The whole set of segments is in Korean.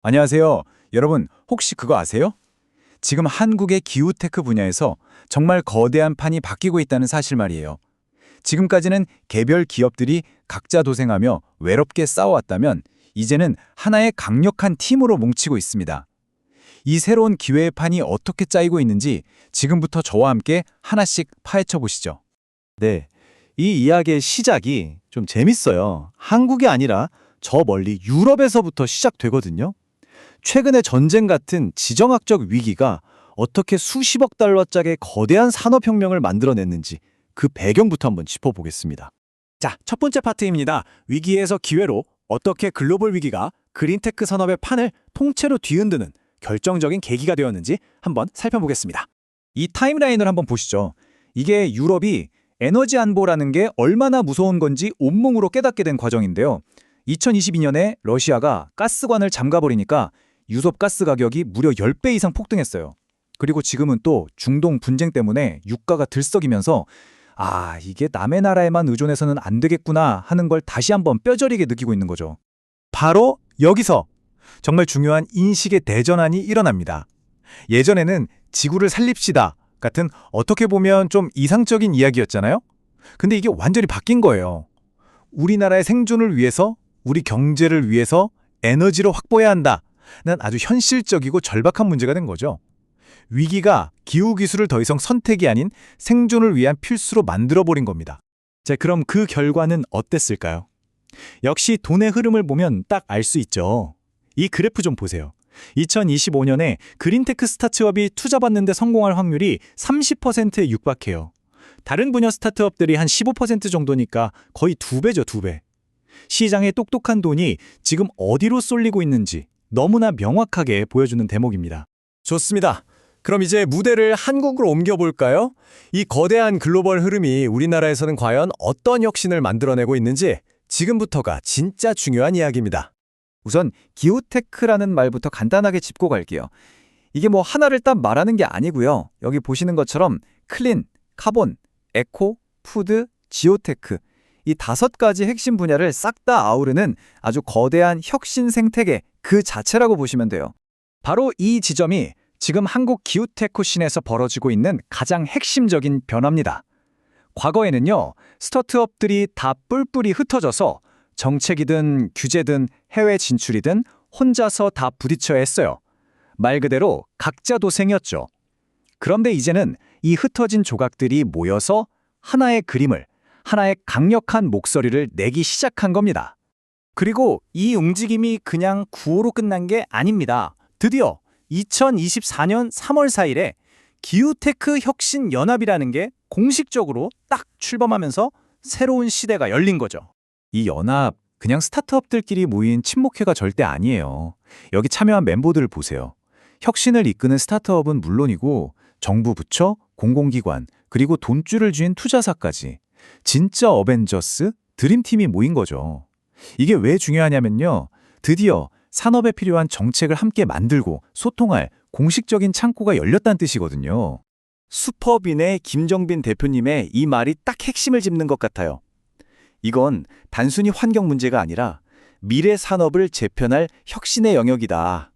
안녕하세요. 여러분, 혹시 그거 아세요? 지금 한국의 기후테크 분야에서 정말 거대한 판이 바뀌고 있다는 사실 말이에요. 지금까지는 개별 기업들이 각자 도생하며 외롭게 싸워왔다면 이제는 하나의 강력한 팀으로 뭉치고 있습니다. 이 새로운 기회의 판이 어떻게 짜이고 있는지 지금부터 저와 함께 하나씩 파헤쳐 보시죠. 네, 이 이야기의 시작이 좀 재밌어요. 한국이 아니라 저 멀리 유럽에서부터 시작되거든요. 최근의 전쟁 같은 지정학적 위기가 어떻게 수십억 달러짜리 거대한 산업혁명을 만들어냈는지 그 배경부터 한번 짚어보겠습니다. 자, 첫 번째 파트입니다. 위기에서 기회로 어떻게 글로벌 위기가 그린테크 산업의 판을 통째로 뒤흔드는 결정적인 계기가 되었는지 한번 살펴보겠습니다. 이 타임라인을 한번 보시죠. 이게 유럽이 에너지 안보라는 게 얼마나 무서운 건지 온몸으로 깨닫게 된 과정인데요. 2022년에 러시아가 가스관을 잠가버리니까 유럽 가스 가격이 무려 10배 이상 폭등했어요. 그리고 지금은 또 중동 분쟁 때문에 유가가 들썩이면서 이게 남의 나라에만 의존해서는 안 되겠구나 하는 걸 다시 한번 뼈저리게 느끼고 있는 거죠. 바로 여기서 정말 중요한 인식의 대전환이 일어납니다. 예전에는 지구를 살립시다 같은 어떻게 보면 좀 이상적인 이야기였잖아요. 근데 이게 완전히 바뀐 거예요. 우리나라의 생존을 위해서, 우리 경제를 위해서 에너지를 확보해야 한다. 는 아주 현실적이고 절박한 문제가 된 거죠. 위기가 기후기술을 더 이상 선택이 아닌 생존을 위한 필수로 만들어버린 겁니다. 자, 그럼 그 결과는 어땠을까요? 역시 돈의 흐름을 보면 딱 알 수 있죠. 이 그래프 좀 보세요. 2025년에 그린테크 스타트업이 투자받는 데 성공할 확률이 30%에 육박해요. 다른 분야 스타트업들이 한 15% 정도니까 거의 2배죠, 2배. 시장에 똑똑한 돈이 지금 어디로 쏠리고 있는지 너무나 명확하게 보여주는 대목입니다. 좋습니다. 그럼 이제 무대를 한국으로 옮겨볼까요? 이 거대한 글로벌 흐름이 우리나라에서는 과연 어떤 혁신을 만들어내고 있는지 지금부터가 진짜 중요한 이야기입니다. 우선 기후테크라는 말부터 간단하게 짚고 갈게요. 이게 뭐 하나를 딱 말하는 게 아니고요. 여기 보시는 것처럼 클린, 카본, 에코, 푸드, 지오테크 이 5가지 핵심 분야를 싹 다 아우르는 아주 거대한 혁신 생태계 그 자체라고 보시면 돼요. 바로 이 지점이 지금 한국 기후테크 씬에서 벌어지고 있는 가장 핵심적인 변화입니다. 과거에는요, 스타트업들이 다 뿔뿔이 흩어져서 정책이든 규제든 해외 진출이든 혼자서 다 부딪혀야 했어요. 말 그대로 각자 도생이었죠. 그런데 이제는 이 흩어진 조각들이 모여서 하나의 그림을, 하나의 강력한 목소리를 내기 시작한 겁니다. 그리고 이 움직임이 그냥 구호로 끝난 게 아닙니다. 드디어 2024년 3월 4일에 기후테크 혁신 연합이라는 게 공식적으로 딱 출범하면서 새로운 시대가 열린 거죠. 이 연합, 그냥 스타트업들끼리 모인 친목회가 절대 아니에요. 여기 참여한 멤버들을 보세요. 혁신을 이끄는 스타트업은 물론이고 정부 부처, 공공기관, 그리고 돈줄을 쥔 투자사까지 진짜 어벤져스, 드림팀이 모인 거죠. 이게 왜 중요하냐면요. 드디어 산업에 필요한 정책을 함께 만들고 소통할 공식적인 창구가 열렸다는 뜻이거든요. 슈퍼빈의 김정빈 대표님의 이 말이 딱 핵심을 짚는 것 같아요. 이건 단순히 환경 문제가 아니라 미래 산업을 재편할 혁신의 영역이다.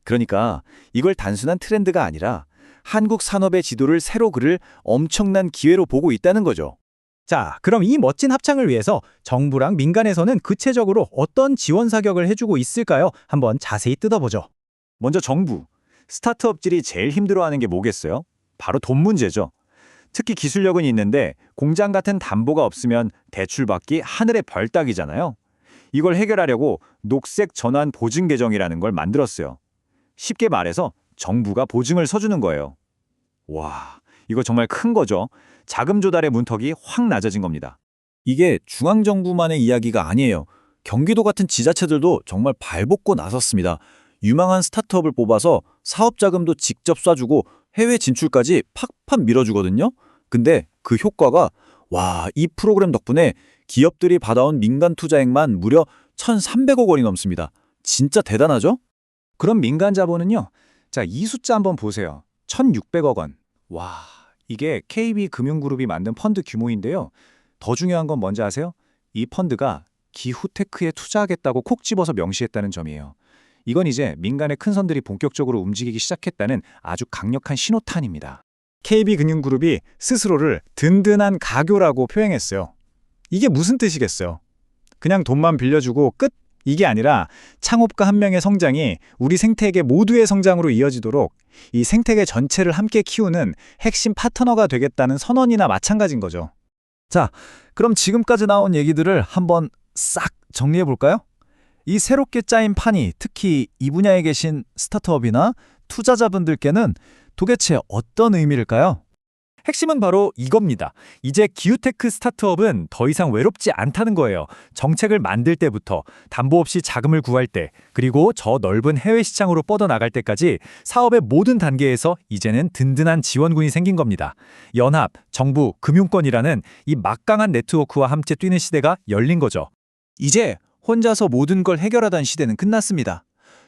그러니까 이걸 단순한 트렌드가 아니라 한국 산업의 지도를 새로 그릴 엄청난 기회로 보고 있다는 거죠. 자, 그럼 이 멋진 합창을 위해서 정부랑 민간에서는 구체적으로 어떤 지원 사격을 해주고 있을까요? 한번 자세히 뜯어보죠. 먼저 정부, 스타트업들이 제일 힘들어하는 게 뭐겠어요? 바로 돈 문제죠. 특히 기술력은 있는데 공장 같은 담보가 없으면 대출받기 하늘의 별 따기잖아요. 이걸 해결하려고 녹색 전환 보증 계정이라는 걸 만들었어요. 쉽게 말해서 정부가 보증을 서주는 거예요. 와, 이거 정말 큰 거죠. 자금 조달의 문턱이 확 낮아진 겁니다. 이게 중앙정부만의 이야기가 아니에요. 경기도 같은 지자체들도 정말 발벗고 나섰습니다. 유망한 스타트업을 뽑아서 사업 자금도 직접 쏴주고 해외 진출까지 팍팍 밀어주거든요. 근데 그 효과가 이 프로그램 덕분에 기업들이 받아온 민간 투자액만 무려 1,300억 원이 넘습니다. 진짜 대단하죠? 그럼 민간 자본은요? 자, 이 숫자 한번 보세요. 1,600억 원. 이게 KB금융그룹이 만든 펀드 규모인데요. 더 중요한 건 뭔지 아세요? 이 펀드가 기후테크에 투자하겠다고 콕 집어서 명시했다는 점이에요. 이건 이제 민간의 큰 선들이 본격적으로 움직이기 시작했다는 아주 강력한 신호탄입니다. KB금융그룹이 스스로를 든든한 가교라고 표현했어요. 이게 무슨 뜻이겠어요? 그냥 돈만 빌려주고 끝? 이게 아니라 창업가 한 명의 성장이 우리 생태계 모두의 성장으로 이어지도록 이 생태계 전체를 함께 키우는 핵심 파트너가 되겠다는 선언이나 마찬가지인 거죠. 자, 그럼 지금까지 나온 얘기들을 한번 싹 정리해 볼까요? 이 새롭게 짜인 판이 특히 이 분야에 계신 스타트업이나 투자자분들께는 도대체 어떤 의미일까요? 핵심은 바로 이겁니다. 이제 기후테크 스타트업은 더 이상 외롭지 않다는 거예요. 정책을 만들 때부터 담보 없이 자금을 구할 때, 그리고 저 넓은 해외 시장으로 뻗어나갈 때까지 사업의 모든 단계에서 이제는 든든한 지원군이 생긴 겁니다. 연합, 정부, 금융권이라는 이 막강한 네트워크와 함께 뛰는 시대가 열린 거죠. 이제 혼자서 모든 걸 해결하던 시대는 끝났습니다.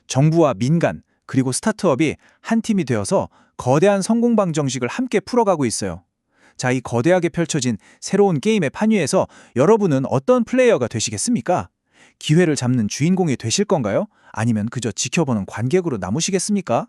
정부와 민간, 그리고 스타트업이 한 팀이 되어서 거대한 성공 방정식을 함께 풀어가고 있어요. 자, 이 거대하게 펼쳐진 새로운 게임의 판 위에서 여러분은 어떤 플레이어가 되시겠습니까? 기회를 잡는 주인공이 되실 건가요? 아니면 그저 지켜보는 관객으로 남으시겠습니까?